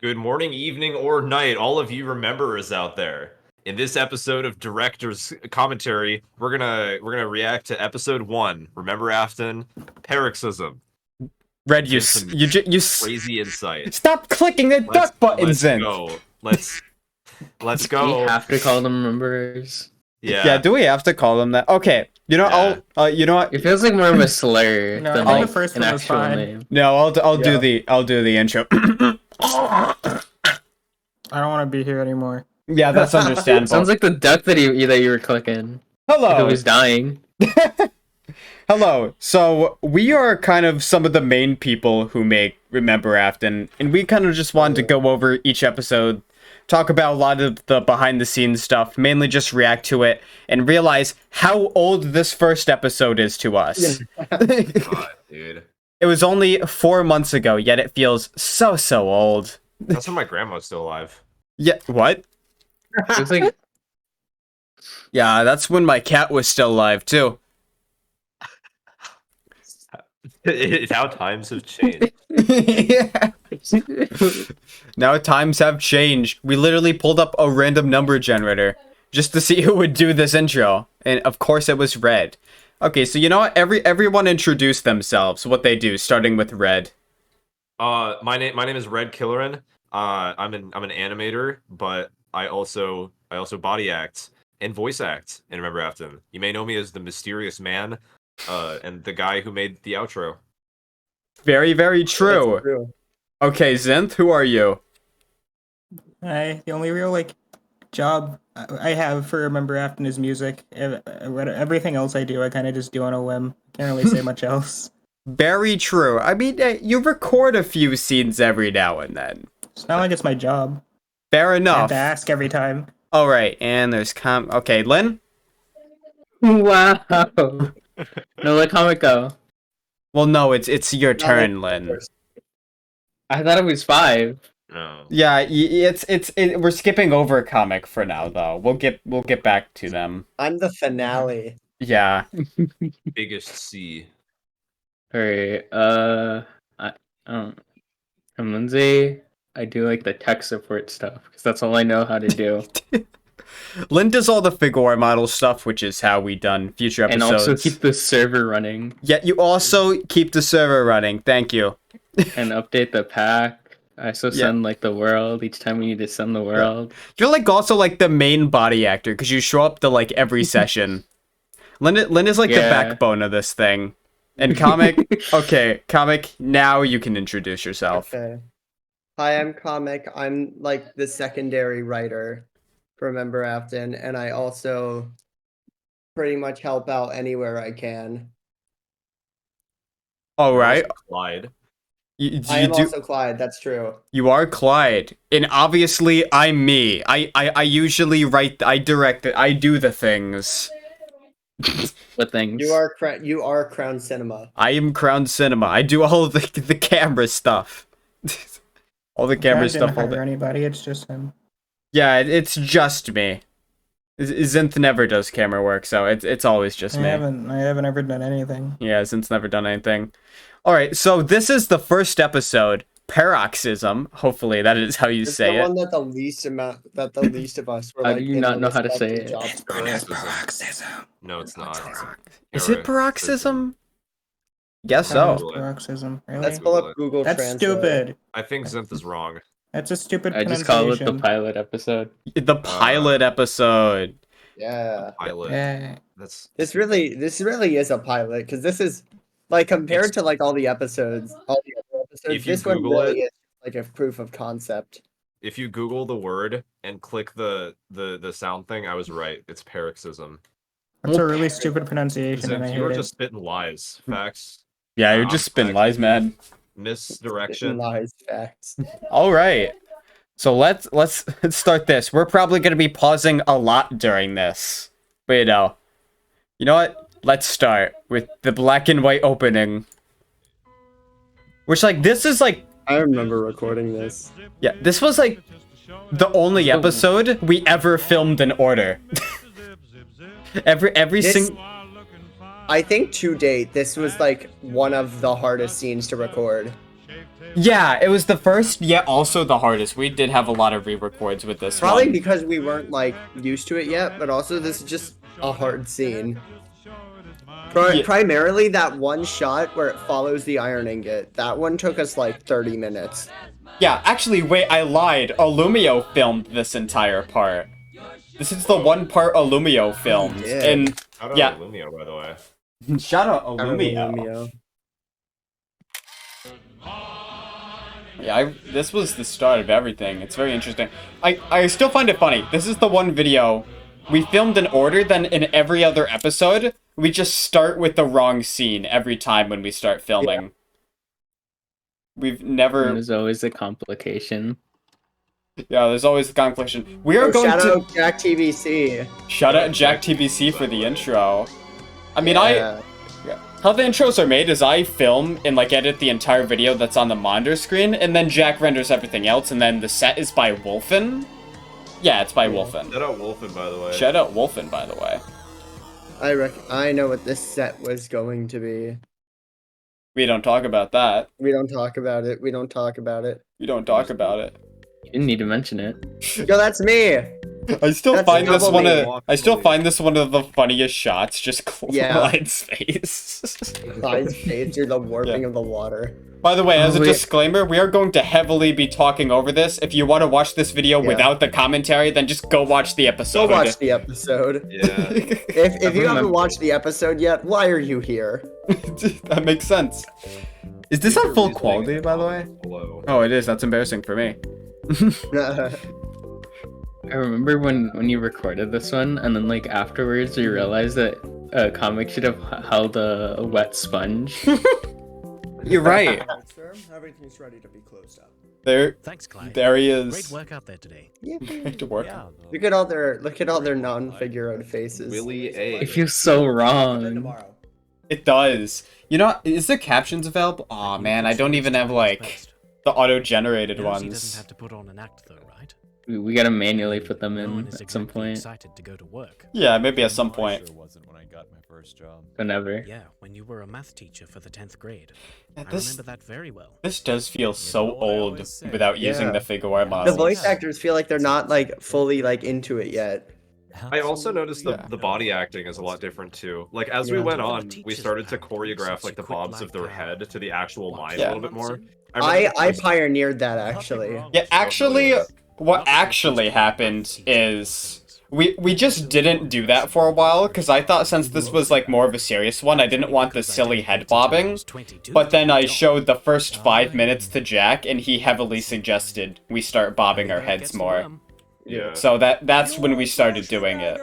Good morning, evening, or night, all of you rememberers out there. In this episode of Director's Commentary, we're gonna react to episode 1, Remember Afton, Paroxysm. Red, Give some crazy insight. stop clicking the duck buttons in. Let's Do go. we have to call them members? Yeah, do we have to call them that? Okay, you know, Yeah. you know what? It feels like more of a slur No, than I think like the first an one was actual fine. name. No, I'll do the intro. I don't want to be here anymore. Yeah, that's understandable. Sounds like the duck that you were clicking. Like it Hello. was dying. Hello. So we are kind of some of the main people who make Remember Afton, and we kind of just wanted to go over each episode, talk about a lot of the behind the scenes stuff, mainly just react to it, and realize how old this first episode is to us. God, dude. It was only 4 months ago, yet it feels so old. That's when my grandma's still alive. Yeah, what? It's like Yeah, that's when my cat was still alive too. It's how times have changed. Yeah. Now times have changed. We literally pulled up a random number generator just to see who would do this intro, and of course it was Red. Okay, so you know what? Everyone introduce themselves, what they do, starting with Red. My name is Red Killerin. I'm an animator, but I also body act and voice act in Remember Afton. You may know me as the mysterious man, and the guy who made the outro. Very true. Okay, Zinth, who are you? The only real job I have for Remember Afton is music. Everything else I do, I kind of just do on a whim. Can't really say much else. Very true. I mean, you record a few scenes every now and then. It's not like it's my job. Fair I have enough. to ask every time. All right, and there's Okay, Lynn. wow. No, let comic go. Well, no, it's your turn, Lynn. I thought it was 5. No. Yeah, we're skipping over comic for now, though. We'll get back to them. I'm the finale. Yeah. Biggest C. Alright, I don't. I'm Lindsay. I do like the tech support stuff because that's all I know how to do. Lynn does all the Figure model stuff, which is how we done future And episodes. also keep the server running Yeah, you also keep the server running. Thank you. and update the pack. I also send like the world each time we need to send the world. You're also like the main body actor because you show up to like every session. Lynn is like the backbone of this thing. And Comic, okay, Comic, now you can introduce yourself. Okay. Hi, I'm Comic. I'm like the secondary writer for Remember Afton, and I also pretty much help out anywhere I can. All right. Clyde. I am also Clyde, that's true. You are Clyde, and obviously I'm me. I usually write, I direct it, I do the things. What things? You are Crown Cinema. I am Crown Cinema. I do all of the camera stuff. All the camera I didn't stuff. All hire anybody. It's just him. Yeah, it's just me. Zinth never does camera work, so it's always just me. I haven't ever done anything. Yeah, Zinth's never done anything. All right, so this is the first episode, Paroxysm. Hopefully, that is how you It's say the it. one that the least of us were How like. do you in not our know how to say respective it? jobs for. Paroxysm. No, it's not. Is it Paroxysm? Guess so. Google it. Paroxysm. Really? Let's pull up Google That's Translate. stupid. I think Zinth is wrong. That's a stupid I just call it the pronunciation. pilot episode. The pilot episode. Yeah. Pilot. Yeah. That's This really is a pilot because this is like compared to like all the other episodes, If you this one Google really is like a proof of concept. if you Google the word and click the sound thing, I was right. It's paroxysm. That's a really stupid pronunciation, and I Zinth, hate you are it. just spitting lies, facts, Yeah, you're just spitting lies, man. misdirection. Lies, facts. All right. So let's start this. We're probably going to be pausing a lot during this. But you know what? Let's start with the black and white opening. Which this is I remember recording this. yeah, this was the only episode we ever filmed in order. every This- single I think to date, this was like one of the hardest scenes to record. Yeah, it was the first, yet also the hardest. We did have a lot of re-records with this Probably one. because we weren't like used to it yet, but also this is just a hard scene. Yeah. Primarily that one shot where it follows the iron ingot. That one took us like 30 minutes. Yeah, actually, wait, I lied. Illumio filmed this entire part. This is the one part Illumio filmed. did. And Shout out yeah, Lumio, by the way. shout out Illumio. Illumio. Yeah, this was the start of everything. It's very interesting. I still find it funny. This is the one video we filmed in order, then in every other episode, we just start with the wrong scene every time when we start filming. Yeah. We've never... There's always a complication. Yeah, there's always the confliction. We are going Shout to... out Jack TVC. Shout out Jack TBC for the intro. I mean, Yeah. How the intros are made is I film and like edit the entire video that's on the monitor screen, and then Jack renders everything else, and then the set is by Wolfen. Yeah, it's by Wolfen. Shout out Wolfen, by the way. Shout out Wolfen, by the way. I know what this set was going to be. We don't talk about that. We don't talk about it. We don't talk about it. We don't talk about it. You didn't need to mention it. Yo, that's me. I still That's find this double one me. of I still find this one of the funniest shots. Just Yeah. Clyde's face. Clyde's face through the warping of the water. By the way, as a Wait. disclaimer, we are going to heavily be talking over this. If you want to watch this video Yeah. without the commentary, then just go watch the Go episode. watch the episode. Yeah. If you haven't remember- watched the episode yet, why are you here? That makes sense. Is this on full quality, by the way? Hello. Oh, it is. That's embarrassing for me. I remember when you recorded this one, and then like afterwards, you realized that a comic should have held a wet sponge. You're right. Sir, everything's ready to be closed up. There, Thanks, Clyde. there he Great is. work out there today. Great work. Yeah. Look at all their non-figured faces. Willie A. It feels so wrong. It does. You know, is there captions available? Oh man, I don't even have like the auto-generated Knows he doesn't ones. have to put on an act, though, right? We gotta manually put them No one in is at some exactly point. excited to go to work. Yeah, maybe at some point. Sure wasn't when I got my first job. Whenever. Yeah, when you were a math teacher for the 10th grade. Yeah, I this remember that very well. this does feel so know what I old always say. without using Yeah. the figure art The models. voice actors feel like they're not like fully like into it yet. I also noticed Yeah. the body acting is a lot different too. Like as we Yeah. went For the on, we teachers started to around, choreograph since like you the quit bobs of live their now, head to the actual what, lines Yeah. a little bit more. I remember- pioneered that actually. Yeah, actually, what actually happened is we just didn't do that for a while because I thought since this was like more of a serious one, I didn't want the silly head bobbing. But then I showed the first 5 minutes to Jack, and he heavily suggested we start bobbing our heads more. Yeah. So that's when we started doing it.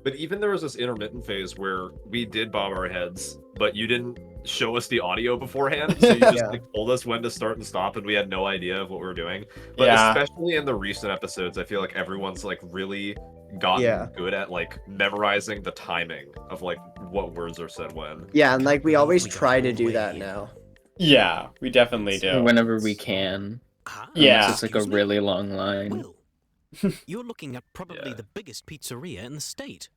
But even there was this intermittent phase where we did bob our heads, but you didn't show us the audio beforehand, so you just Yeah. like, told us when to start and stop, and we had no idea of what we were doing. But Yeah. especially in the recent episodes, I feel like everyone's like really gotten Yeah. good at like memorizing the timing of like what words are said when. Yeah, and like we always try to do that now. Yeah, we definitely do. Whenever we can. Yeah. It's just like a really long line. Will, you're looking at probably Yeah. the biggest pizzeria in the state.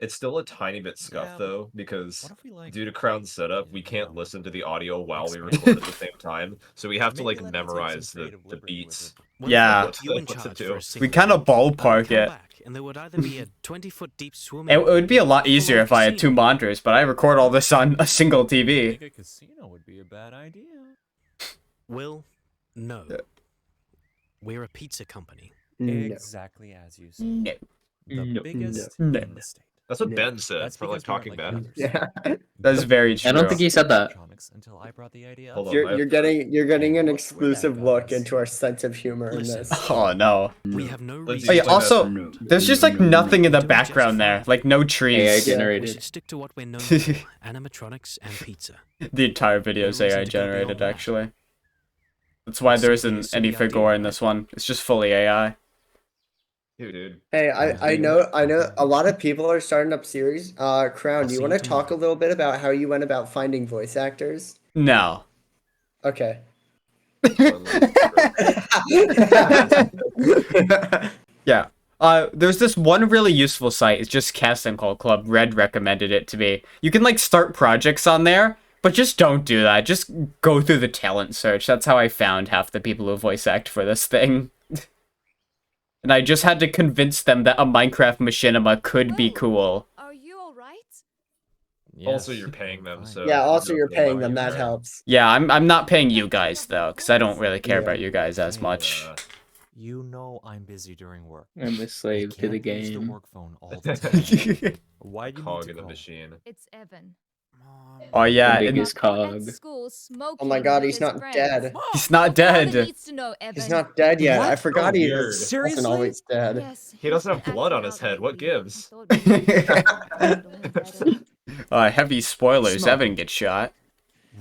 It's still a tiny bit scuffed Yeah, though, because What if we like due to Crown's setup, we can't know, listen to the audio while we expand record at the same time, so we have to maybe like let me take some memorize the creative liberty with beats. it. Yeah. Put you in What to charge do. for a We single kind of day. I would ballpark come it. back, and there would either be a 20-foot deep swimming It would be a lot pool or easier if I had two casino. monitors, but I record all this on a single I TV. think a casino would be a bad idea. Will, no. Yeah. We're a pizza company. No. Exactly as you said. No. The No. biggest No. in the state. That's what Yeah. Ben said That's for like because we talking aren't, bad. like, Yeah. That's very true. I don't think he said that. Comics until I brought the idea Hold up. on. You're getting an exclusive look into our sense of humor in Listen. this. Oh no. We have no Lindsay, reason. Oh, yeah, explain that. also, there's just like nothing in the background there, like no AI trees. We generated. should stick to what we're known for: animatronics and pizza. The entire video is No reason AI to go beyond generated, that. actually. That's why there Simply a isn't any silly figure idea. in this one. It's just fully AI. Dude. Hey, I know a lot of people are starting up series. Crown, do you see want you to talk a little bit about how you went about finding voice actors? No. Okay. Yeah. There's this one really useful site. It's just Casting Call Club. Red recommended it to me. You can like start projects on there, But just don't do that. Just go through the talent search. That's how I found half the people who voice act for this thing. And I just had to convince them that a Minecraft machinima could be cool. Are you alright? Also, Yes, you're paying them, fine. so Yeah, also you you're don't feel paying like them, you that care. helps. Yeah, I'm not paying you guys, though, because I don't really care Yeah. about you guys as much. Yeah. You know I'm busy during work. I'm a I slave to the can't use the game. work phone all the time. Why do you Cog need in to the call? machine. It's Evan. Mom. Oh, yeah, The and biggest cog. At school, smoking Oh my god, with he's his not friends. dead. he's not Your father dead. needs to know, Evan. He's not dead yet. What? I forgot Oh, he weird. wasn't Seriously? always dead. Yes, He doesn't he's have blood been on his acting head. out What lately. gives? I thought maybe you could handle him better. Heavy spoilers, Smoke. Evan gets shot.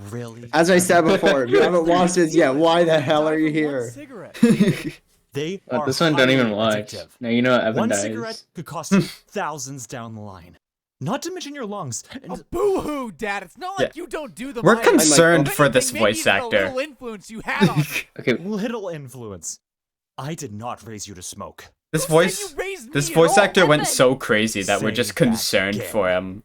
Really? As I said before, if you haven't watched this yet, why the hell are you Die for one here? cigarette. They are This one don't even highly watch. addictive. Now you know Evan One dies. cigarette could cost you thousands down the line. Not to mention your lungs. Oh, boo-hoo, Dad. It's not like you don't do the We're mining. concerned If for anything, this maybe voice it's the actor. little influence you had on me. Okay, Little influence. I did not raise you to smoke. This Who said voice, you raised this me at voice all? actor went Evan! so crazy that we're Say just that concerned again. for him.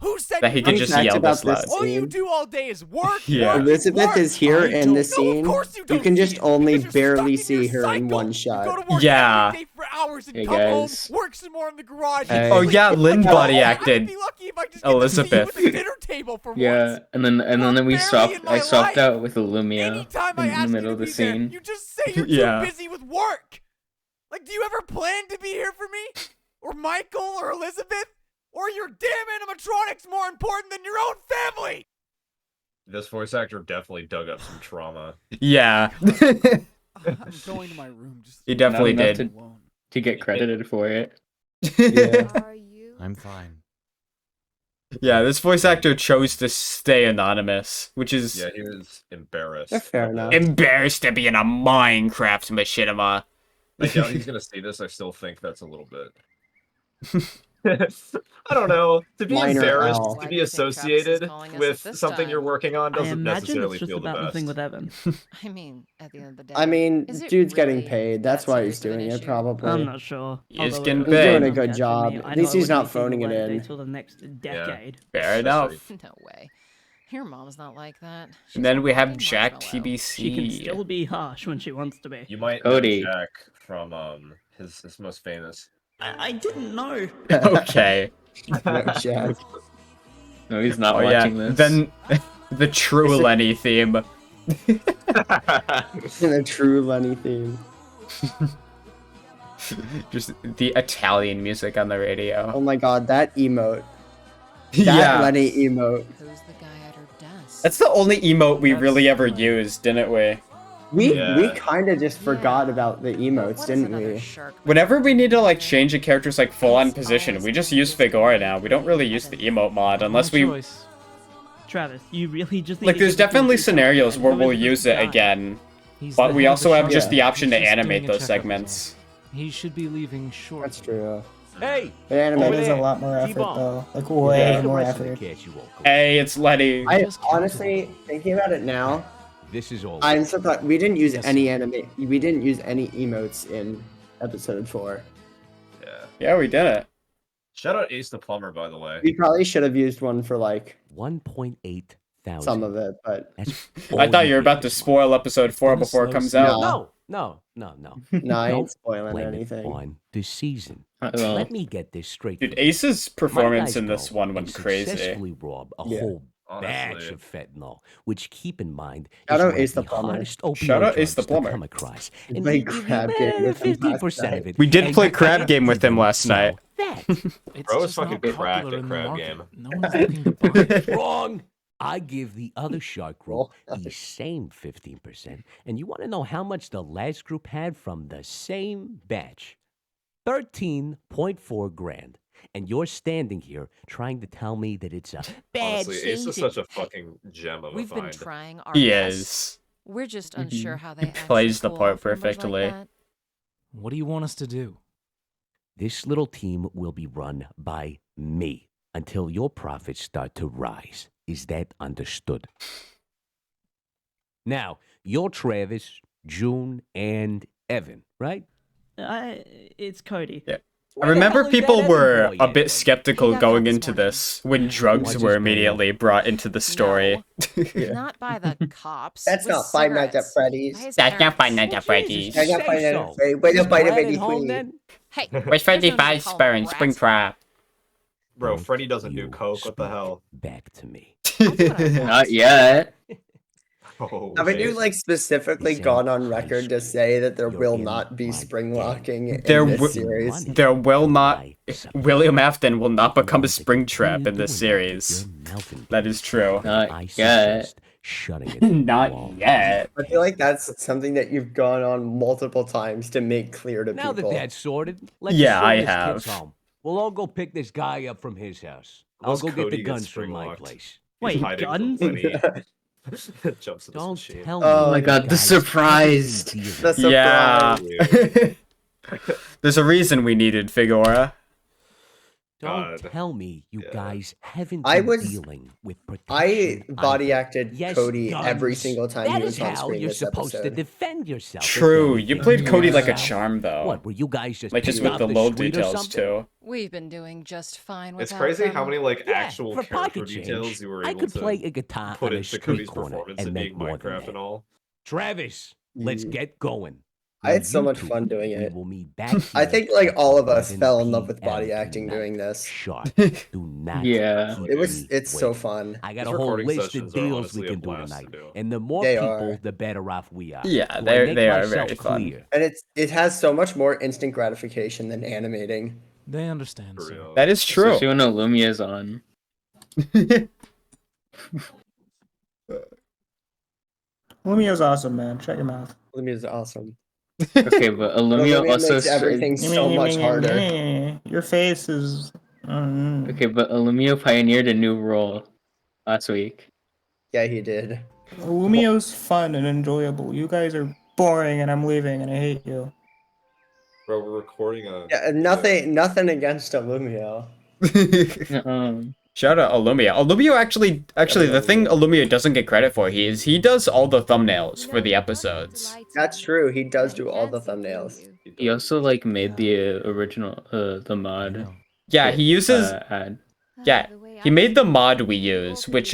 Who said That he you could Fun just fact yell about this loud. this all you scene, do all day is work, Yeah. work, Elizabeth work. is here I in the don't- No, of scene. course you You don't can see just it, only because you're barely stuck in your see her in cycle. one You shot. go to work Yeah. every day for hours and Hey, come guys. home, work some more in the garage. Hey. Oh yeah, Lynn body I acted. would be lucky if I just get Elizabeth. to see you at the dinner table for yeah, once. and then You're we barely swapped. in my I swapped life. out with Illumia Anytime I in ask the middle you of to the be there, scene. you just say you're Yeah. too busy with work. Like, do you ever plan to be here for me? Or Michael or Elizabeth? Or are your damn animatronics more important than your own family? This voice actor definitely dug up some trauma. Yeah, I'm going to my room. Just he definitely Not enough did. to get credited for it. Yeah. Are you? I'm fine. Yeah, this voice actor chose to stay anonymous, which is Yeah, he was embarrassed. Yeah, fair of enough. this. embarrassed to be in a Minecraft machinima. I doubt he's gonna see this. I still think that's a little bit. I don't know. To be Minor embarrassed, L. to Why be do you think Travis is associated calling us at with this something you're time? working on I doesn't imagine necessarily it's just feel the about the best. thing with Evan. I mean, at the end of the day. I mean, Is it dude's getting really paid. That's that why he's serious of an doing it, issue? probably. I'm not sure. He is Although getting it paid. was He's doing a not good catching job. me. At I least know he's I not wouldn't be phoning it seeing the light of in. day till the next decade. Fair enough. No way. Your mom's not like that. She's And then a we have walking Jack marshmallow. TBC. She can still be harsh when she wants to be. You might Cody. know Jack from his most famous. I didn't know. Okay. No, Jack. No, he's not Oh yeah. watching this. Then the true Lenny theme. In a true Lenny theme. Just the Italian music on the Oh radio. my god, that emote. That Yeah. Lenny emote. Who's the guy at her desk? That's the only emote we That's really ever fine. used, didn't we? We Yeah. kind of just forgot about the But emotes, what is didn't another we? shark Whenever we need to like change a character's like full on It's position, always we just been use this way. Figora now. We don't really use the emote mod unless we choice. Travis, you really just need like. to There's get the definitely tools scenarios and where come we'll into use the it design. again, He's but the we head of also the have shop. just the Yeah. option to He's just animate doing a those checkup is all. segments. He should be leaving shortly. That's true. Hey! But It anime, is a lot more effort T-Bone. though. Like way Yeah. more effort. Hey, it's Letty. I honestly, thinking about it now, This is all. I'm surprised we didn't use Yes, any sir. anime. We didn't use any emotes in episode 4. Yeah. Yeah, we did it. Shout out Ace the Plumber, by the way. We probably should have used one for like 1.8 thousand. some of it, but That's I all thought you were get about to this spoil episode 4 Gonna before it slow comes down. out. month. No. no, I ain't Don't spoiling blame it anything. on the season. Well, Let me get this straight. Dude, for you. Ace's My performance guys in this go one and went crazy. Successfully rob a Yeah. whole batch Honestly. of fentanyl, which keep in mind Shout is out one Ace of the the Plumber. hottest opioid Shout out Ace the drugs to Plumber. come across. We And played they give crab you game with him last 50% night. of it. We did and play you crab can't game with him even last sell night. That. It's Bro is just not fucking cracked popular at in the crab market. game. No one's looking to buy it. Wrong. I give the other shark group Oh. the same 15%. And you want to know how much the last group had from the same batch? 13.4 grand. And you're standing here trying to tell me that it's a bad Honestly, Ace season. is such a fucking gem of We've a been find. trying our He best. is. We're just unsure how they He plays the actually pull part off numbers like perfectly. that. What do you want us to do? This little team will be run by me until your profits start to rise. Is that understood? Now, you're Travis, June, and Evan, right? It's Cody. Yeah. I remember people were a bit skeptical going into this when drugs were immediately brought into the story. Not by the cops. That's with not Five Nights at cigarettes. Freddy's. By his That's not Five parents. Nights at Freddy's. That's not Five Nights at Freddy's. Wait, Is no, Five Nights Brad at at home Freddy's. then? Hey, Where's Freddy there's no need to Fazbear call him and rats. Springtrap? Bro, Don't Freddy doesn't do you coke. What the speak hell? Back to me. Not yet. Oh, Haven't you wait. like specifically He's in gone on high record to school. say that there You're will in not be my spring gang. locking in There this wi- series? There will not. Why, something William Afton will not become a want to continue Springtrap in this doing that with series. your melting That is true. Not I yet. suggest shutting it Not long yet. I feel like that's something that you've gone on multiple times to make clear to Now people. that that's sorted, let's Yeah, I assume this have. kid's home. We'll all go pick this guy up from his house. I'll Once go get Cody the gets guns from my spring-locked, place. he's Wait, hiding guns? when he jumps in this Don't machine. tell Oh me. my you God, the guys surprise. didn't deal The with surprise. Yeah. There's a reason we needed Figura. Don't God. tell me you Yeah. guys haven't I been was- dealing with I protection body either. acted Yes, Cody every guns. single time That he is was on how screen you're this supposed to episode. defend yourself. if True, you anything played Cody goes like a south. charm though. What, were you guys just Like just pissed with off the little street or details something? too. We've been doing just fine without It's crazy them. how many like Yeah, actual for character pocket change, details you were I able could to play a guitar put on a into street Cody's corner performance and in make being more than Minecraft that. and all. Travis, let's get going. I had Now so you much two, fun doing we it. will meet back I here think like at all of us 11 fell in love with body p.m. acting tonight. doing this. Sharp. Do not Yeah. keep It was me it's so waiting. fun. I got These a whole recording list of sessions are deals honestly we a can do blast to tonight. do. And the more They people, are. the better off we are. Yeah, Do I they make are myself very fun. clear? And it has so much more instant gratification than animating. They understand. For sir. real. That is true. Especially when Illumia's on. Lumia's awesome, man. Shut your mouth. Lumia is awesome. Okay, but Illumia Lumia also makes everything so much harder. Your face is. Okay, but Illumia pioneered a new role last week. Yeah, he did. Lumio's fun and enjoyable. You guys are boring, and I'm leaving, and I hate you. Bro, we're recording a. Yeah, nothing against Illumia. Shout out Illumia. Illumia actually the thing Illumia doesn't get credit for, he does all the thumbnails for the episodes. That's true. He does do all the thumbnails. He also like made the original the mod. Yeah, he uses ad. yeah, he made the mod we use, which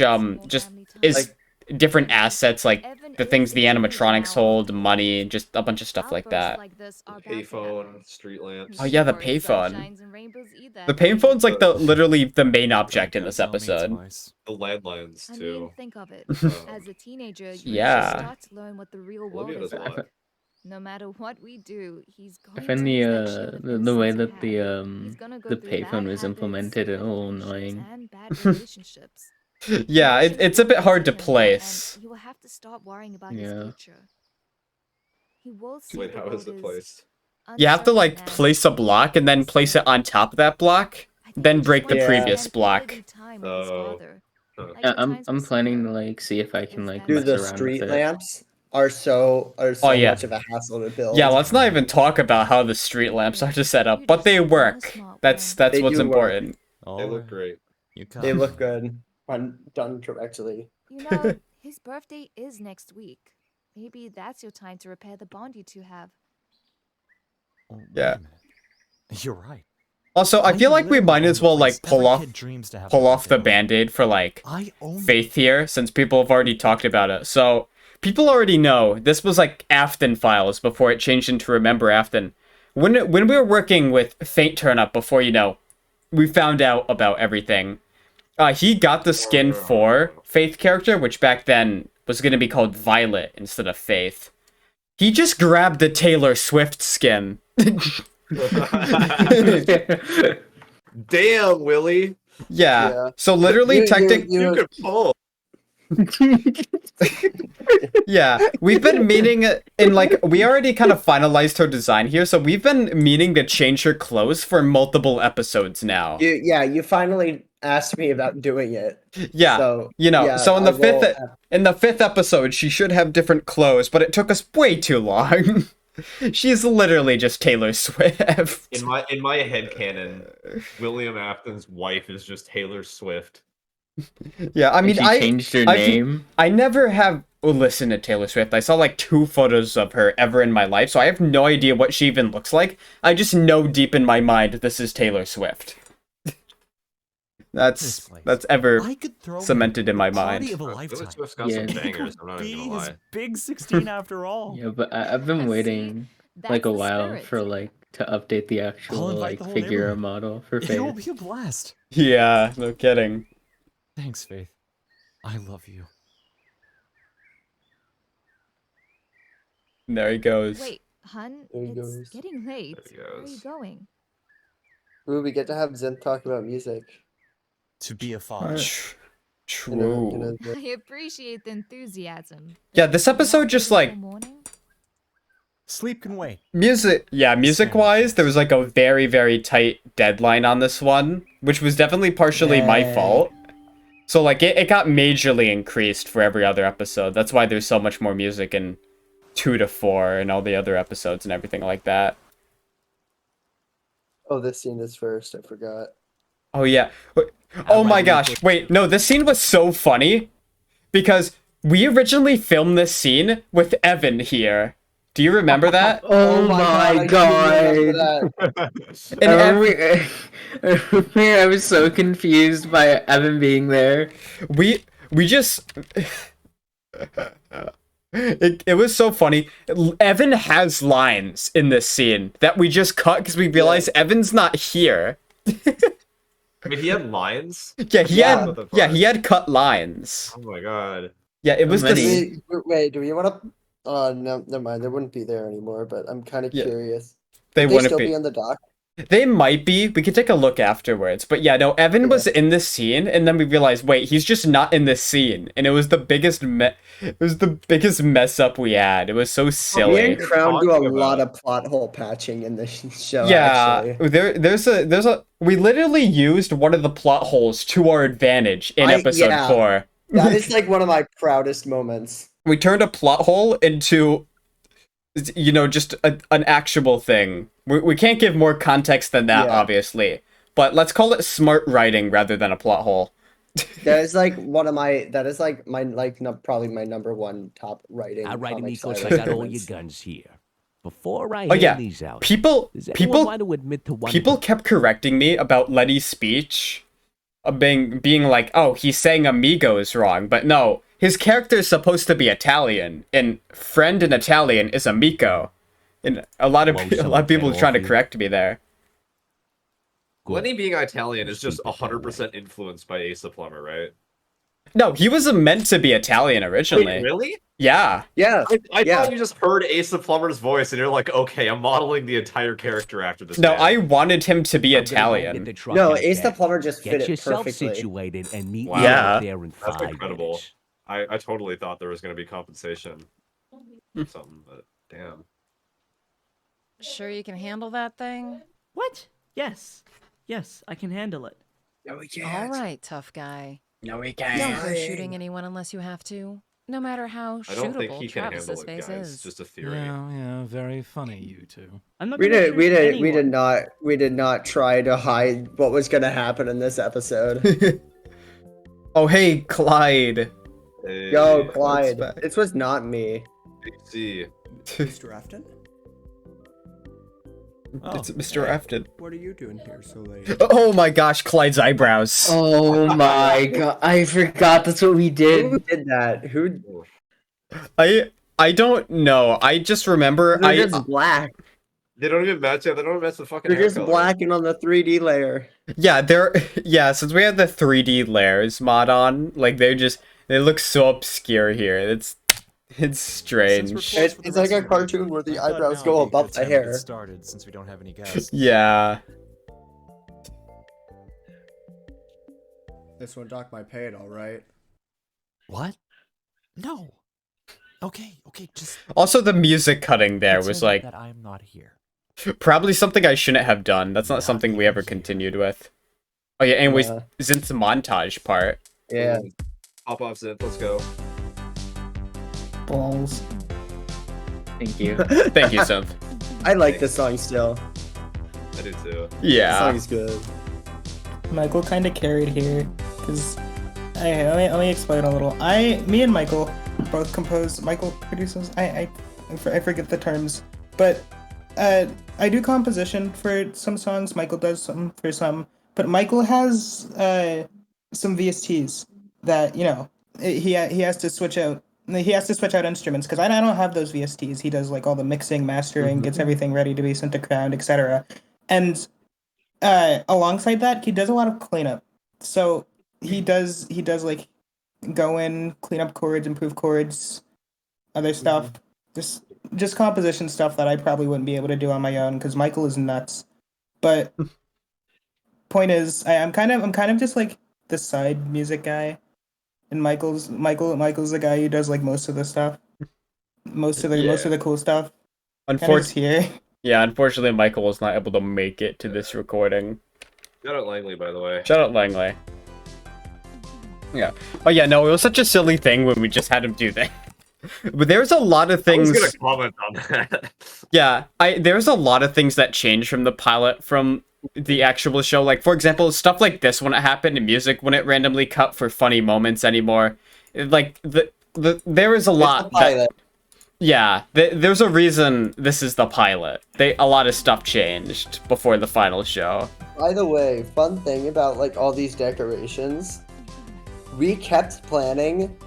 just is different assets like the things the animatronics hold, money, just a bunch of stuff like that. Payphone, street lamps. Oh yeah, the payphone. The payphone's like literally the main object in this episode. The landlines I too. mean, think of it. As a teenager, you Yeah. just start to learn what the real world Olivia is does a like. lot. No matter what we do, he's going I find to lose that shit of the way innocence that he the had. He's gonna go the through bad payphone was habits, implemented a bad little friendships, annoying. and bad relationships. Yeah, it's a bit hard to place. And he will have to stop worrying about his Yeah. future. He will see Wait, the how is it world as placed? You have to like uncertain and place a block and then place it on top of that block, I think then he just break the wants to previous spend block. quality time with his Oh. father. Huh. Like Yeah, the I'm times we planning to spent. like see if I can like Dude, mess the around street with it. lamps are so yeah. much of a hassle to build. Yeah, let's not even talk about how the street lamps are to set up, but they work. That's They what's do work. important. They look great. You They look good when done correctly. You know, his birthday is next week. Maybe that's your time to repair the bond you two have. Oh, wait Yeah. a minute. You're right. Also, I feel like we literally might own as the well place like pull every off kid dreams to have pull their off the birthday on. band-aid for like I own Faith here, since people have already talked about it. So people already know this was like Afton files before it changed into Remember Afton. When we were working with Faint Turnup before, we found out about everything. He got the skin for Faith character, which back then was going to be called Violet instead of Faith. He just grabbed the Taylor Swift skin. Damn, Willie. Yeah. So literally, You could pull. Yeah, we've been meaning, and like we already kind of finalized her design here, so we've been meaning to change her clothes for multiple episodes now. You finally asked me about doing it. Yeah, So, so in I the will- fifth episode, she should have different clothes, but it took us way too long. She's literally just Taylor Swift. In my headcanon, William Afton's wife is just Taylor Swift. Yeah, I mean, She changed her name. I never have listen to Taylor Swift. I saw like 2 photos of her ever in my life, so I have no idea what she even looks like. I just know deep in my mind this is Taylor Swift. That's ever cemented in my mind. Taylor Swift's got some bangers. I'm not even gonna lie. Big 16 after all. Yeah, but I've been waiting like a while for like to update the actual like figure or model for Faith. It will be a blast. Yeah, no kidding. Thanks, Faith. I love you. There he goes. Wait, hun, There he it's goes. getting late. There he Where are you goes. going? Ooh, we get to have Zen talk about music. To be a father. True. I appreciate the enthusiasm. Yeah, this episode just like Sleep can wait. music-wise, there was like a very, very tight deadline on this one, which was definitely partially my fault. So like it got majorly increased for every other episode. That's why there's so much more music in 2 to 4 and all the other episodes and everything like that. Oh, this scene is first. I forgot. Oh yeah. Oh my gosh. Wait, no, this scene was so funny because we originally filmed this scene with Evan here. Do you remember that? Oh my god! And I was so confused by Evan being there. We just it was so funny. Evan has lines in this scene that we just cut because we realized Evan's not here. I mean, he had lines. Yeah, he had cut lines. Oh my god. Yeah, it was Wait, do we want to? No, never mind. They wouldn't be there anymore. But I'm kind of curious. They Would wouldn't still be. be on the dock. They might be. We could take a look afterwards. But yeah, no, Evan was in this scene, and then we realized, wait, he's just not in this scene, and it was the biggest mess up we had. It was so silly. Me and Crown do a lot of plot hole patching in this show. Yeah, actually. there's a we literally used one of the plot holes to our advantage in episode 4. That is like one of my proudest moments. We turned a plot hole into, you know, just an actual thing. We can't give more context than that, obviously. But let's call it smart writing rather than a plot hole. That is like one of my. That is like my probably my number 1 top writing. All right, comic amigos, side I got all your moments. guns here. Before I Oh hand yeah, these out, people does anyone want to admit to one people kept correcting me about Letty's speech, being like, oh, he's saying amigos wrong, but no, his character is supposed to be Italian, and friend in Italian is amico, and a lot of people are trying to correct me there. Lenny being Italian is just 100% influenced by Ace the Plumber, right? No, he was meant to be Italian originally. Wait, really? Yeah. Yeah. I thought you just heard Ace the Plumber's voice and you're like, okay, I'm modeling the entire character after this. No, man. I wanted him to be Italian. No, Ace the Plumber just fit Get it yourself perfectly. situated and meet Wow. me out there in That's 5 incredible. minutes. I totally thought there was going to be compensation. Something, but damn. Sure you can handle that thing? What? Yes. Yes, I can handle it. No, we All right, tough guy. No, we Don't can't. go shooting anyone unless you have to. No matter how I don't think shootable he can Travis's handle it, face guys. is. It's just a theory. Yeah, very funny, you two. I'm not We gonna did. We shoot did. anyone. We did not try to hide what was going to happen in this episode. Oh, hey, Clyde. Hey, Yo, Clyde. back. This was not me. see. Mr. Afton? It's Mr. Afton. What are you doing here so late? Oh my gosh, Clyde's eyebrows. Oh my god, I forgot that's what we did. Who did that? Who? I don't know. I just remember They're just black. They don't even match. Yeah, they don't even match the fucking. They're hair just color. blacking on the 3D layer. Yeah, since we have the 3D layers mod on, like they look so obscure here. It's strange. It's like a cartoon where the eyebrows go above the hair. Started since we don't have any guests. Yeah. This won't dock my pay at all, right? What? No. Okay, just. Also, the music cutting there was consider like that I'm not here. probably something I shouldn't have done. That's not something we ever continued with. Oh yeah. Anyways, Zin's montage part. Yeah. Pop off Zinth. Let's go. Balls. Thank you. Thank you, Zinth. I like this song still. I do too. Yeah. The song's good. Michael kind of carried here, because let me explain a little. Me and Michael both compose. Michael produces. I forget the terms, but I do composition for some songs. Michael does some for some, but Michael has some VSTs that he has to switch out. He has to switch out instruments because I don't have those VSTs. He does like all the mixing, mastering, gets everything ready to be sent to Crown, etc. And alongside that, he does a lot of cleanup. So he does like go in, clean up chords, improve chords, other stuff. Just composition stuff that I probably wouldn't be able to do on my own because Michael is nuts. But point is, I'm kind of just like the side music guy, and Michael's the guy who does like most of the stuff, most of the cool stuff. Unfortunately, yeah. Unfortunately, Michael was not able to make it to this recording. Shout out Langley, by the way. Shout out Langley. Yeah. Oh yeah, no, it was such a silly thing when we just had him do that. But there's a lot of things. I was gonna comment on that. Yeah, there's a lot of things that changed from the pilot from the actual show. Like, for example, stuff like this when it happened in music, when it randomly cut for funny moments anymore. Like, there is a lot that... Yeah, there's a reason this is the pilot. A lot of stuff changed before the final show. By the way, fun thing about like all these decorations, we kept planning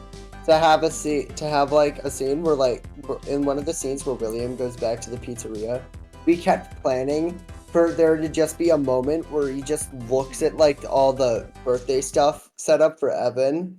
to have a scene where like in one of the scenes where William goes back to the pizzeria. We kept planning for there to just be a moment where he just looks at like all the birthday stuff set up for Evan,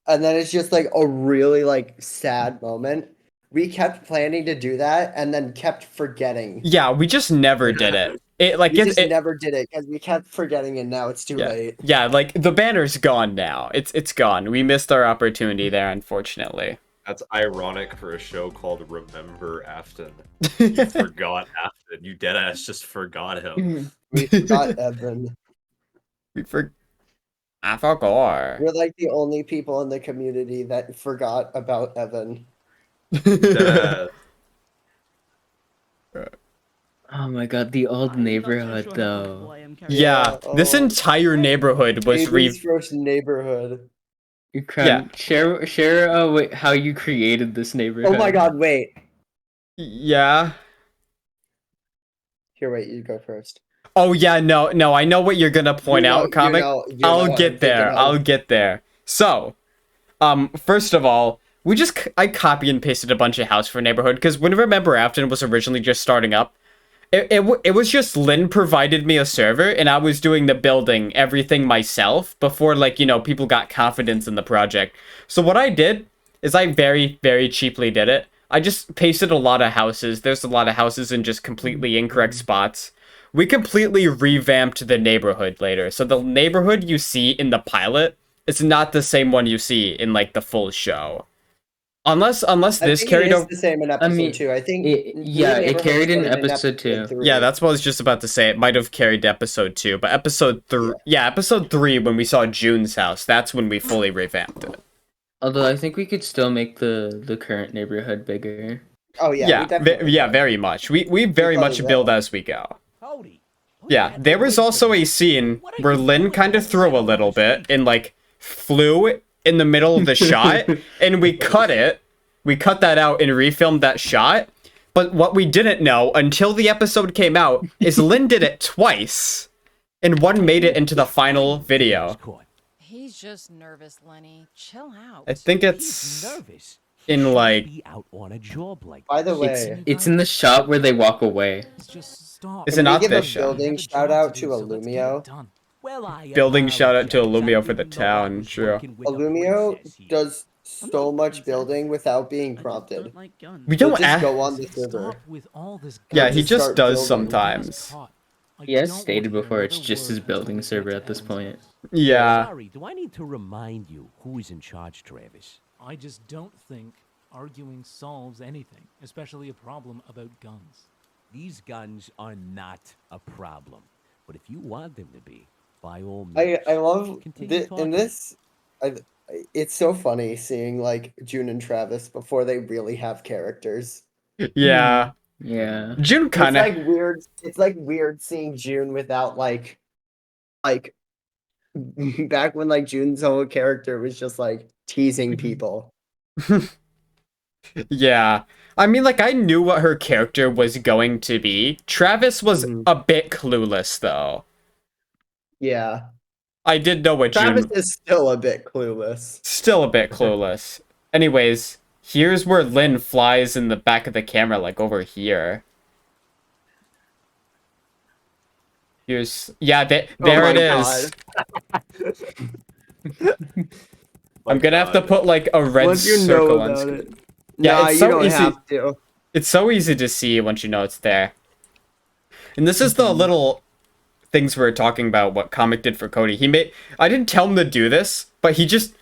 and then it's just like a really like sad moment. We kept planning to do that and then kept forgetting. Yeah, we just never did it. We never did it because we kept forgetting, and now it's too late. Yeah, like the banner's gone now. It's gone. We missed our opportunity there, unfortunately. That's ironic for a show called Remember Afton. You forgot Afton. You deadass just forgot him. We forgot Evan. I forgot. We're like the only people in the community that forgot about Evan. Oh my god, the old neighborhood though. Yeah, this entire neighborhood was first neighborhood. Share how you created this neighborhood. Oh my god, wait. Yeah. Here, wait, you go first. Oh yeah, no, I know what you're gonna point out, comic. I'll get there. So, first of all, I copy and pasted a bunch of house for neighborhood because when Remember Afton was originally just starting up, it was just Lynn provided me a server and I was doing the building everything myself before people got confidence in the project. So what I did is I very, very cheaply did it. I just pasted a lot of houses. There's a lot of houses in just completely incorrect spots. We completely revamped the neighborhood later. So the neighborhood you see in the pilot is not the same one you see in the full show. Unless this carried over. The same in episode 2. I think. It carried in episode 2. Yeah, that's what I was just about to say. It might have carried episode 2, but episode 3. Yeah, episode 3 when we saw June's house. That's when we fully revamped it. Although I think we could still make the current neighborhood bigger. Oh yeah. Yeah, very much. We very much build as we go. Yeah, there was also a scene where Lynn kind of threw a little bit and flew in the middle of the shot, and we cut it. We cut that out and refilmed that shot. But what we didn't know until the episode came out is Lynn did it twice, and one made it into the final video. He's just nervous, Lenny. Chill out. I think it's in out on a job like. By the way, it's in the shot where they walk away. Is it not this shot? Building shout out to Illumio. Building shout out to Illumio for the town, true. Illumio does so much building without being prompted. We don't just go on the server. Yeah, he just does sometimes. He has stated before it's just his building server at this point. Yeah. Sorry, do I need to remind you who is in charge, Travis? I just don't think arguing solves anything, especially a problem about guns. These guns are not a problem, but if you want them to be, by all means. I love in this. It's so funny seeing June and Travis before they really have characters. Yeah. Yeah. June kind of weird. It's weird seeing June without back when June's whole character was just teasing people. Yeah. I mean, like, I knew what her character was going to be. Travis was a bit clueless, though. Yeah. I did know what Travis June... is still a bit clueless. Still a bit clueless. Anyways, here's where Lynn flies in the back of the camera, like, over here. Here's... Yeah, there it is. I'm gonna have to put, like, a red Once you circle know on about screen. it. Yeah, Nah, it's you so don't easy. have to. It's so easy to see once you know it's there. And this is the little things we're talking about, what Comic did for Cody. I didn't tell him to do this, but he just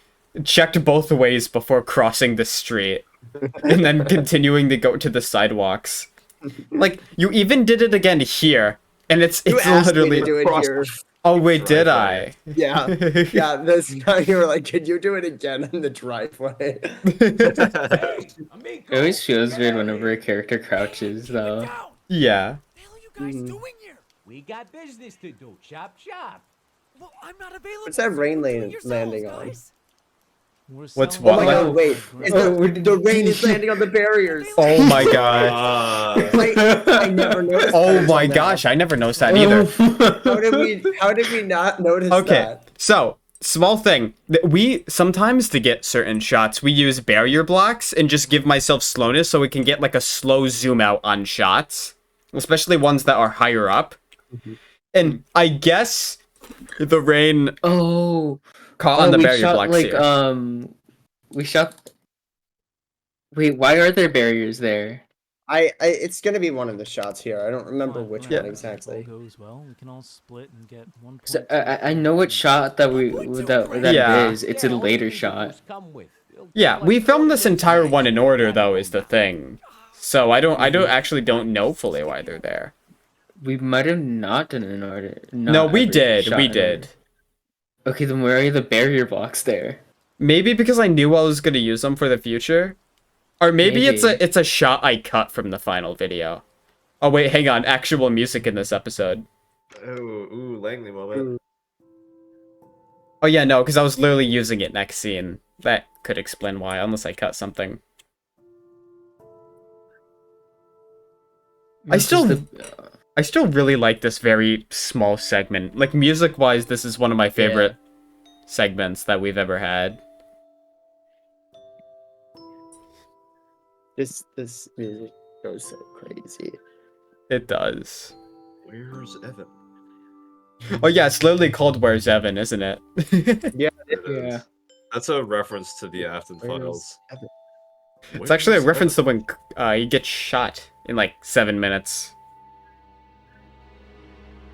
checked both ways before crossing the street. And then continuing to go to the sidewalks. Like, you even did it again here. And it's You asked me literally... to do it here. Oh, wait, did I? Yeah. Yeah, you were like, could you do it again in the driveway? It always feels weird whenever a character crouches, though. Yeah. We got business to do. Chop, chop. Well, I'm not available. What's that rain landing on? What's Oh what? my god, wait. The rain is landing on the barriers. Oh my god. I never noticed Oh that my until now. gosh, I never noticed that either. How did we not notice Okay, that? so, small thing. We, sometimes to get certain shots, we use barrier blocks and just give myself slowness so we can get like a slow zoom out on shots. Especially ones that are higher up. And I guess the rain caught on the we barrier shot, blocks like, here. We shot... Wait, why are there barriers there? It's gonna be one of the shots here. I don't remember which one exactly. Goes well, we can all split and get 1 point. So, I know what shot that Yeah. it is. It's a later shot. Yeah, we filmed this entire one in order though, is the thing. So I don't actually don't know fully why they're there. We might have not done it in order. No, we did. We did. Okay, then where are the barrier blocks there? Maybe because I knew I was gonna use them for the future, or maybe it's a shot I cut from the final video. Oh wait, hang on. Actual music in this episode. Ooh, Langley moment. Oh yeah, no, because I was literally using it next scene. That could explain why, unless I cut something. I still really like this very small segment. Like, music-wise, this is one of my favorite segments that we've ever had. This music goes so crazy. It does. Where's Evan? Oh yeah, it's literally called Where's Evan, isn't it? Yeah. Yeah. That's a reference to the Afton Files. It's actually a reference to when he gets shot in like 7 minutes.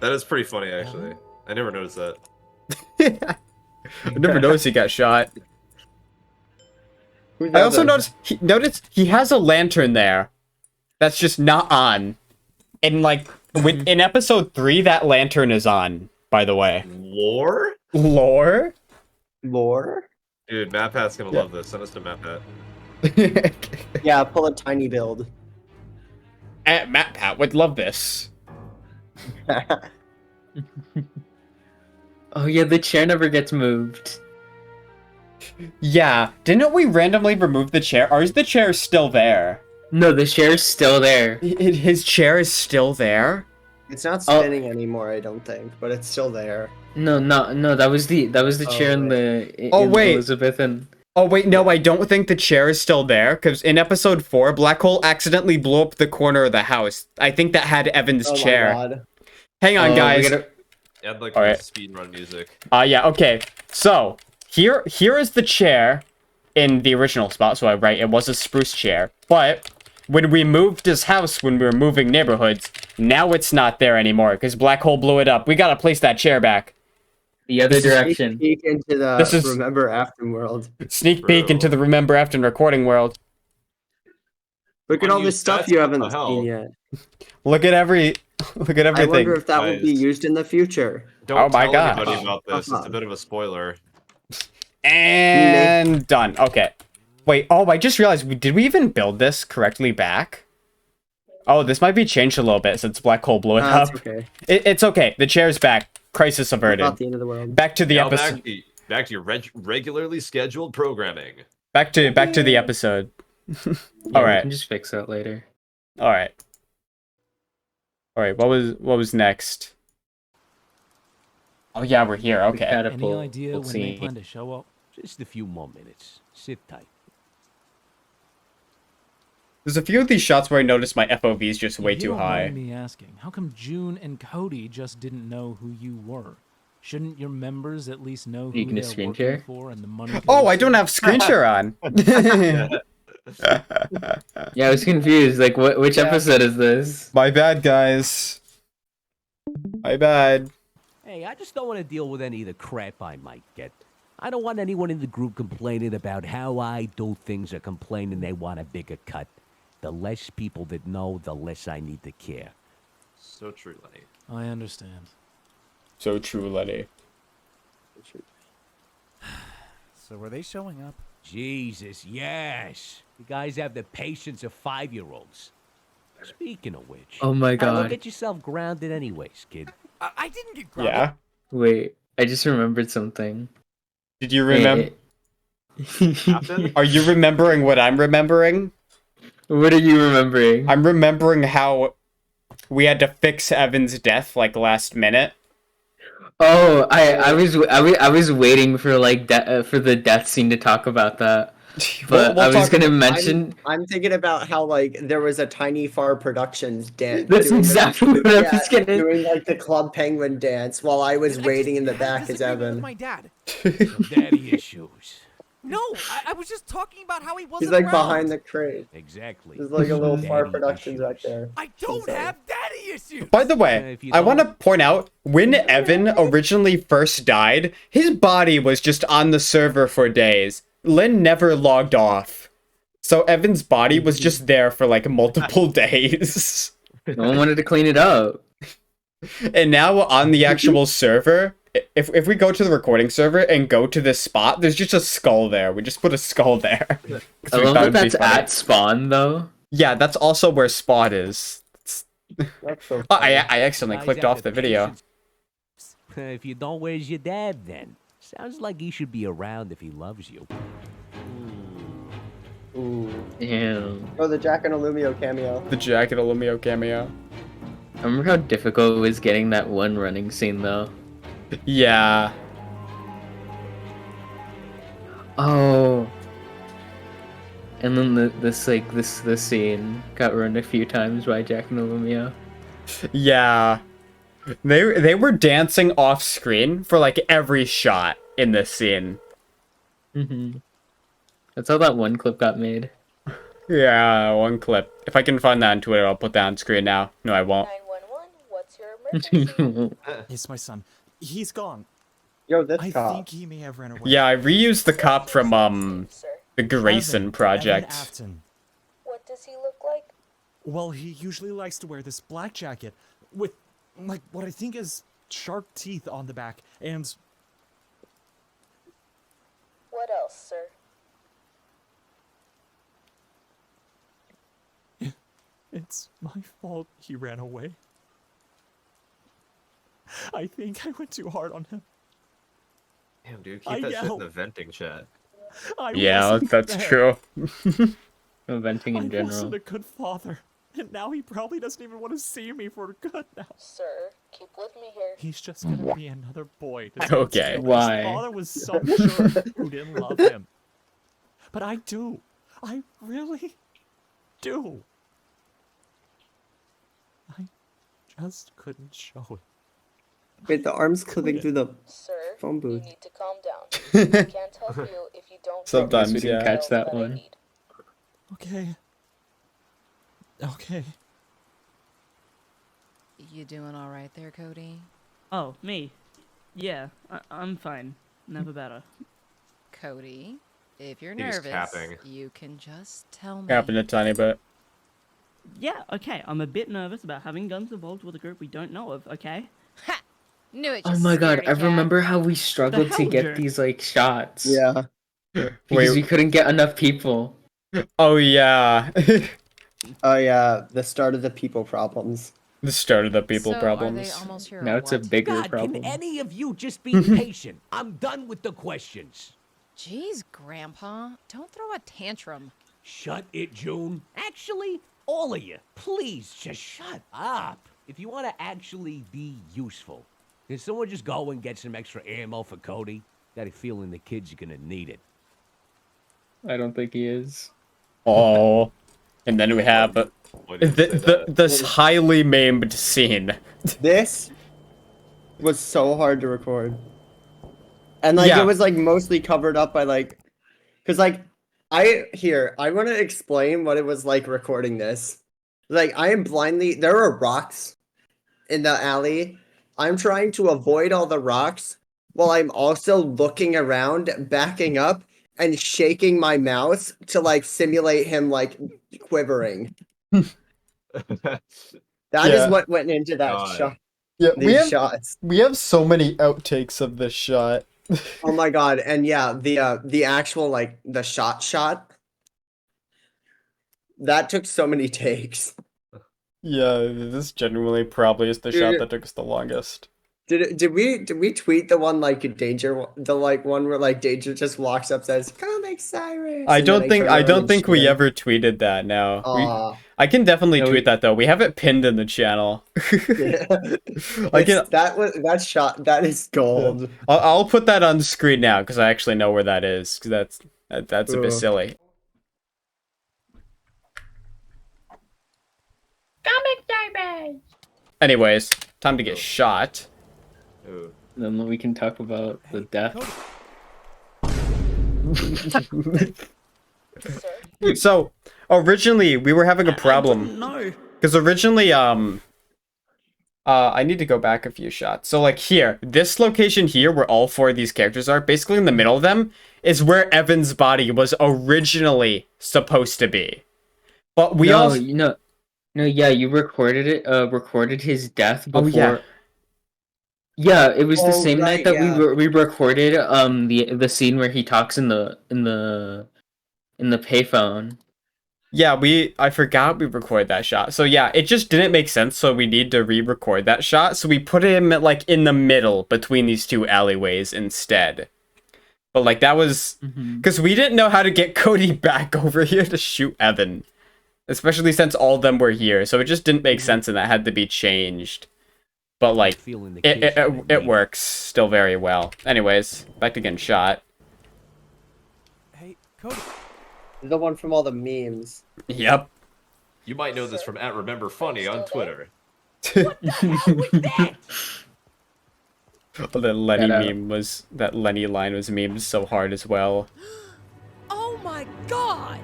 That is pretty funny, actually. I never noticed that. I never noticed he got shot. I also noticed he has a lantern there that's just not on. And like in episode 3, that lantern is on, by the way. Lore? Lore? Dude, MatPat's gonna love this. Send us to MatPat. Yeah, pull a tiny build. MatPat would love this. Oh yeah, the chair never gets moved. Yeah, didn't we randomly remove the chair? Or is the chair still there? No, the chair's still there. His chair is still there? It's not spinning anymore, I don't think, but it's still there. No, that was the chair in wait. Elizabeth and... Oh wait, no, I don't think the chair is still there, because in episode 4, Black Hole accidentally blew up the corner of the house. I think that had Evan's chair. My God. Hang on, guys. Add like Alright. speedrun music. Yeah, okay. So, here is the chair in the original spot, so it was a spruce chair. But, when we moved this house, when we were moving neighborhoods, now it's not there anymore, because Black Hole blew it up. We gotta place that chair back. The other direction. Sneak peek into the Remember Afton world. Sneak peek into the Remember Afton recording world. Look at all this stuff you haven't seen yet. Look at everything. I wonder if that will be used in the future. Don't my tell God. anybody about this. It's a bit of a spoiler. And done. Okay. Wait, I just realized, did we even build this correctly back? Oh, this might be changed a little bit since Black Hole blew it up. It's okay. It's okay. The chair's back. Crisis averted. Not the end of the world. Back to the Now episode. back to your regularly scheduled programming. Back to the episode. Yeah, All we right. can just fix that later. All right. All right. What was next? Oh yeah, we're here. Okay. Any idea when they plan to show up? Just a few more minutes. Sit tight. There's a few of these shots where I noticed my FOV is just way If you too don't high. mind me asking, how come June and Cody just didn't know who you were? Shouldn't your members at least know who You gonna they're screen working share? for and the money? Oh, goes I don't to? have screen share on. Yeah, I was confused. Like, which episode is this? My bad, guys. My bad. Hey, I just don't want to deal with any of the crap I might get. I don't want anyone in the group complaining about how I do things or complaining they want a bigger cut. The less people that know, the less I need to care. So true, Lenny. I understand. So true, Lenny. So were they showing up? Jesus, yes. You guys have the patience of 5-year-olds. Speaking of which, Oh my how about God. get yourself grounded anyways, kid. I didn't get grounded. Yeah. Wait, I just remembered something. Did you remember? Are you remembering what I'm remembering? What are you remembering? I'm remembering how we had to fix Evan's death like last minute. Oh, I was waiting for like for the death scene to talk about that. But We'll I was talk gonna about- mention. I'm thinking about how like there was a Tiny Far Productions dance. That's exactly what I was gonna- doing like the Club Penguin dance while I was waiting in the back as Disagreement Evan. with my dad. Daddy issues. No, I was just talking about how he He's wasn't like around. behind the crate. Exactly. There's like a little Far Daddy Productions right there. I don't have daddy issues. By the way, I want to point out, when Evan originally first died, his body was just on the server for days. Lynn never logged off. So Evan's body was just there for like multiple days. No one wanted to clean it up. And now on the actual server, if we go to the recording server and go to this spot, there's just a skull there. We just put a skull there. I love that that's at spawn though. Yeah, that's also where Spot is. That's so Oh, I accidentally Guys clicked have off the video. patience. If you don't, where's your dad then? Sounds like he should be around if he loves you. Ooh. Damn. Oh, the Jack and Illumio cameo. The Jack and Illumio cameo. I remember how difficult it was getting that one running scene though. Yeah. Oh. And then this scene got run a few times by Jack and Illumio. Yeah. They were dancing off screen for like every shot in this scene. Mm-hmm. That's how that one clip got made. Yeah, one clip. If I can find that on Twitter, I'll put that on screen now. No, I won't. 911, what's your emergency? It's my son. He's gone. Yo, this I cop. think he may have ran away. Yeah, I reused the cop from the Grayson Evan project. Afton. What does he look like? Well, he usually likes to wear this black jacket with, like, what I think is sharp teeth on the back, and What else, sir? it's my fault he ran away. I think I went too hard on him. Damn, dude, I keep that shit in yelled. the venting chat. I Yeah, wasn't that's there. true. Venting in I general. wasn't a good father, and now he probably doesn't even want to see me for good now. Sir, keep with me here. He's just gonna be another boy. To Okay. say his Why? father was so sure who didn't love him. But I do. I really do. I just couldn't show it. Wait, the arm's clipping through the Sir, phone you booth. need to calm down. I can't help you if you don't Sometimes, we didn't yeah. catch that I one. need. Okay. Okay. You doing all right there, Cody? Oh, me? Yeah, I'm fine. Never better. Cody, if you're He was nervous, capping. you can just tell me. Happened a tiny bit. Yeah, okay, I'm a bit nervous about having guns involved with a group we don't know of, okay? Ha! Knew it. Oh you my god, scaredy I cat. remember how we struggled to hell, get Jared? these like shots. Yeah. Because Wait. we couldn't get enough people. Oh yeah. Oh yeah, the start of the people problems. The start of the people so problems. Are they almost here? Now or it's a what? bigger God, problem. can any of you just be patient? I'm done with the questions. Jeez, Grandpa, don't throw a tantrum. Shut it, June. Actually, all of you, please just shut up. If you want to actually be useful, can someone just go and get some extra ammo for Cody? Got a feeling the kid's gonna need it. I don't think he is. Oh. And then we have Why did you say that? this highly memed scene. This was so hard to record. And like Yeah. it was like mostly covered up by like cuz like I want to explain what it was like recording this. Like I am blindly there are rocks in the alley. I'm trying to avoid all the rocks while I'm also looking around, backing up and shaking my mouse to like simulate him like quivering. That is Yeah. what went into that God. shot. Yeah, These shots. we have so many outtakes of this shot. Oh my god, and yeah, the actual like the shot that took so many takes. Yeah, this genuinely probably is the shot that took us the longest. Did we tweet the one like Danger the like one where like Danger just walks up says Comic Cyrus? I and then don't think turn around and we shoot him? ever tweeted that. No, Aw. I can definitely tweet that though. We have it pinned in the channel. I can. That is gold. I'll put that on screen now because I actually know where that is. Because that's a bit silly. Comic garbage. Anyways, time to get shot. Then we can talk about the death. So originally we were having a problem. No. Because originally I need to go back a few shots. So like here, this location here where all four of these characters are, basically in the middle of them, is where Evan's body was originally supposed to be. But we no, also no, yeah, you recorded it. Recorded his death before. Oh, yeah. Yeah, it was the Oh, same right, night that yeah. we recorded the scene where he talks in the payphone. Yeah, I forgot we recorded that shot. So yeah, it just didn't make sense, so we need to re-record that shot. So we put him like in the middle between these two alleyways instead. But like that was because we didn't know how to get Cody back over here to shoot Evan. Especially since all of them were here. So it just didn't make sense and that had to be changed. But like it works still very well. Anyways, back to getting shot. Hey, Cody. The one from all the memes. Yep. You might know this from @RememberFunny on Twitter. The Lenny meme was that Lenny line was memed so hard as well. Oh my god!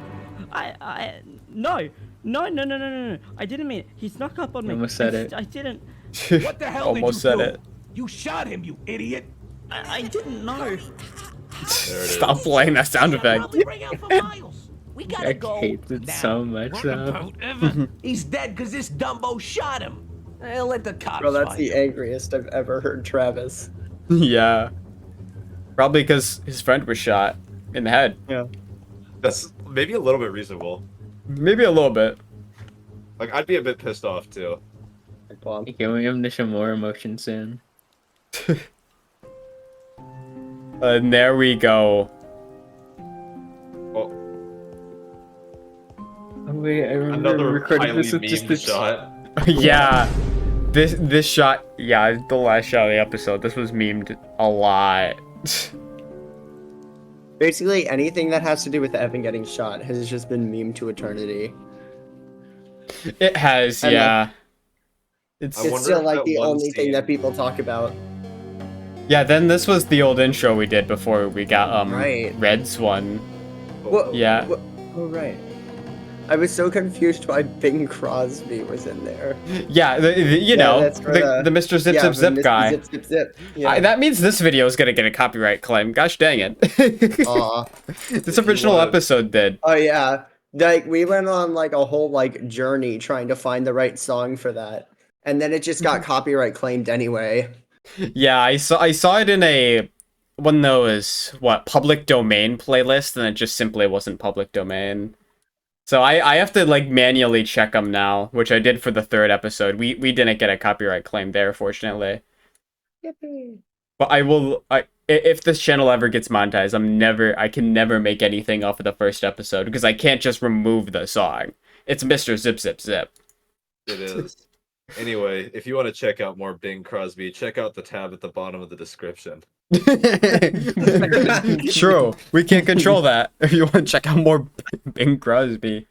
No. I didn't mean it. He snuck up on me. Almost said it. I didn't. What the hell Almost did you said do? it. You shot him, you idiot. I didn't know. Stop playing that sound effect. We I hate it so much though. He's dead because this Dumbo shot him. Let the cops Bro, that's find the him. angriest I've ever heard Travis. Yeah. Probably because his friend was shot in the head. Yeah. That's maybe a little bit reasonable. Maybe a little bit. Like I'd be a bit pissed off too. Can we him to show more emotion soon? And there we go. Oh, Oh wait, I remember another recording highly this with just memed the shot. Yeah. This shot, yeah, the last shot of the episode. This was memed a lot. Basically, anything that has to do with Evan getting shot has just been memed to eternity. It has, And, yeah. It's still like the only thing that people talk about. Yeah, then this was the old intro we did before we got Right. Red's one. What? Yeah. Oh right. I was so confused why Bing Crosby was in there. Yeah, you Yeah, know, that's for the Mr. Zip yeah, Zip the Zip Mr. guy. Zip Zip Zip. Yeah. That means this video is gonna get a copyright claim. Gosh dang it. Aw. This original episode did. Oh yeah. Like we went on like a whole like journey trying to find the right song for that. And then it just got copyright claimed anyway. Yeah, I saw it in one of those public domain playlists, and it just simply wasn't public domain. So I have to like manually check them now, which I did for the third episode. We didn't get a copyright claim there, fortunately. Yippee. But if this channel ever gets monetized, I can never make anything off of the first episode because I can't just remove the song. It's Mr. Zip Zip Zip. It is. Anyway, if you want to check out more Bing Crosby, check out the tab at the bottom of the description. True. We can't control that. If you want to check out more Bing Crosby.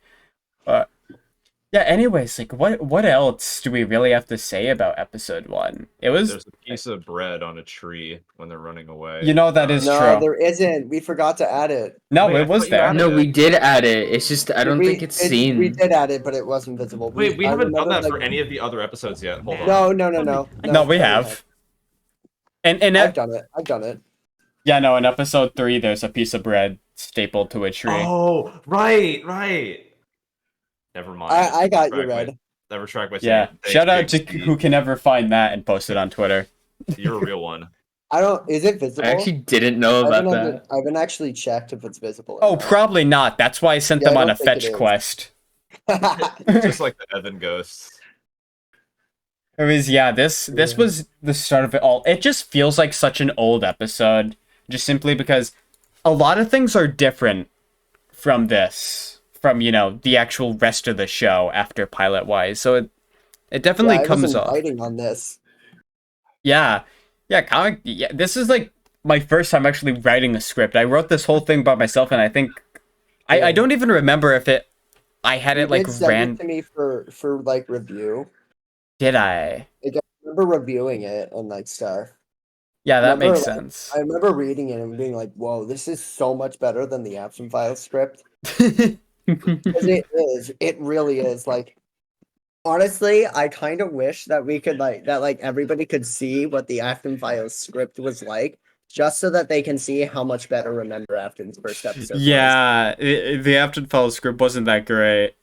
Yeah, anyways, like what else do we really have to say about episode 1? There's a piece of bread on a tree when they're running away. You know that is no, true. there isn't. We forgot to add it. No, it was there. No, we did add it. It's just I don't think it's seen. We did add it, but it wasn't visible. Wait, we I haven't done remember, that for any of the other episodes yet. Hold on. No. No, we have. And I've done it. I've done it. Yeah, no, in episode 3 there's a piece of bread stapled to a tree. Oh, right. Never mind. I got you, Red. Never track my Yeah, shout out to who can ever find that and post it on Twitter. You're a real one. Is it visible? I actually didn't know about that. I haven't actually checked if it's visible. Oh, probably not. That's why I sent them on a fetch quest. Just like the Evan ghosts. It was, this was the start of it all. It just feels like such an old episode, just simply because a lot of things are different from the actual rest of the show after pilot-wise. So it definitely comes off. Writing on this. Yeah, this is like my first time actually writing a script. I wrote this whole thing by myself, and I think I don't even remember if I had it like ran to me for like review. Did I? Like, I remember reviewing it and like stuff. Yeah, that makes sense. I remember reading it and being like, "Whoa, this is so much better than the Absent Files script." It is. It really is. Like, honestly, I kind of wish that we could everybody could see what the Afton Files script was like, just so that they can see how much better Remember Afton's first episode. Yeah, the Afton Files script wasn't that great.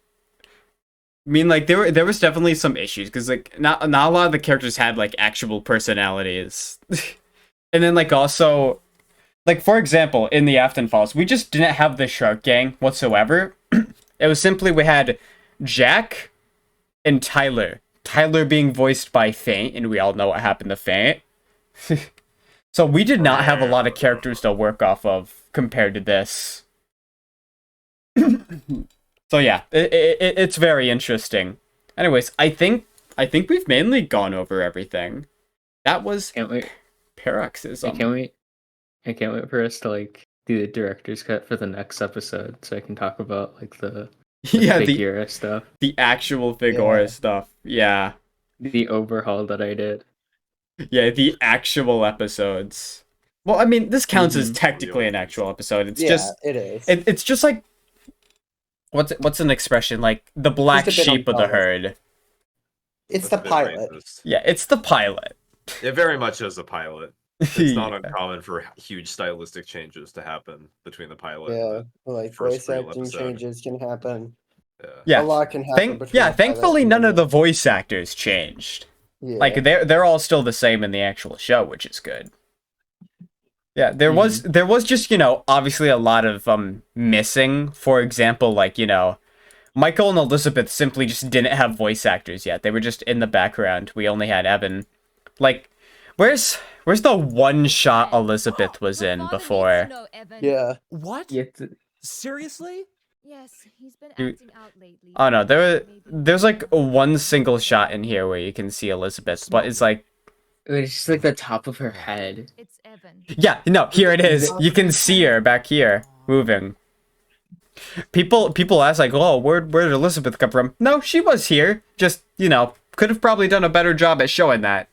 I mean, like there was definitely some issues because like not a lot of the characters had like actual personalities, and then like also. Like, for example, in the Afton Files, we just didn't have the Shark Gang whatsoever. It was simply we had Jack and Tyler. Tyler being voiced by Faint, and we all know what happened to Faint. So we did not have a lot of characters to work off of compared to this. So yeah, it's very interesting. Anyways, I think we've mainly gone over everything. That was Paroxysm. I can't wait for us to like do the director's cut for the next episode, so I can talk about like the Figura stuff, the actual Figura stuff. Yeah, the overhaul that I did. Yeah, the actual episodes. Well, I mean, this counts as technically an actual episode. It's just it is. It's just like what's an expression like the black sheep of the herd. It's the pilot. Yeah, it's the pilot. It very much is a pilot. It's not uncommon for huge stylistic changes to happen between the pilot. Yeah, like voice acting changes can happen. Yeah, a lot can happen. Thankfully, none of the voice actors changed. Yeah. Like they're all still the same in the actual show, which is good. Yeah, there was just obviously a lot of missing. For example, like Michael and Elizabeth simply just didn't have voice actors yet. They were just in the background. We only had Evan. Like, where's the one shot Elizabeth was in before? Yeah. What? Seriously? Yes, he's been acting out lately. Oh no, there's like one single shot in here where you can see Elizabeth, but it's like it's just like the top of her head. It's Evan. Yeah, no, here it is. You can see her back here moving. People ask like, "Oh, where did Elizabeth come from?" No, she was here. Just could have probably done a better job at showing that.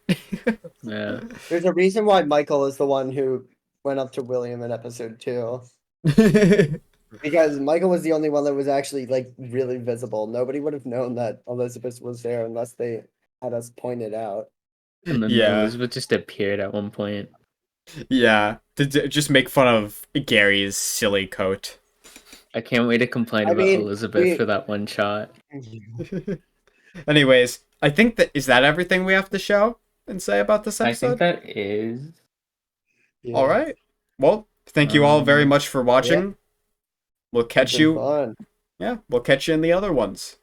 Yeah. There's a reason why Michael is the one who went up to William in episode 2. Because Michael was the only one that was actually like really visible. Nobody would have known that Elizabeth was there unless they had us pointed out. And then Elizabeth just appeared at one point. Yeah, to just make fun of Gary's silly coat. I can't wait to complain about Elizabeth for that one shot. Anyways, I think is that everything we have to show and say about this episode? I think that is. Yeah. All right. Well, thank you all very much for watching. Yeah. We'll catch you. Fun. Yeah, we'll catch you in the other ones.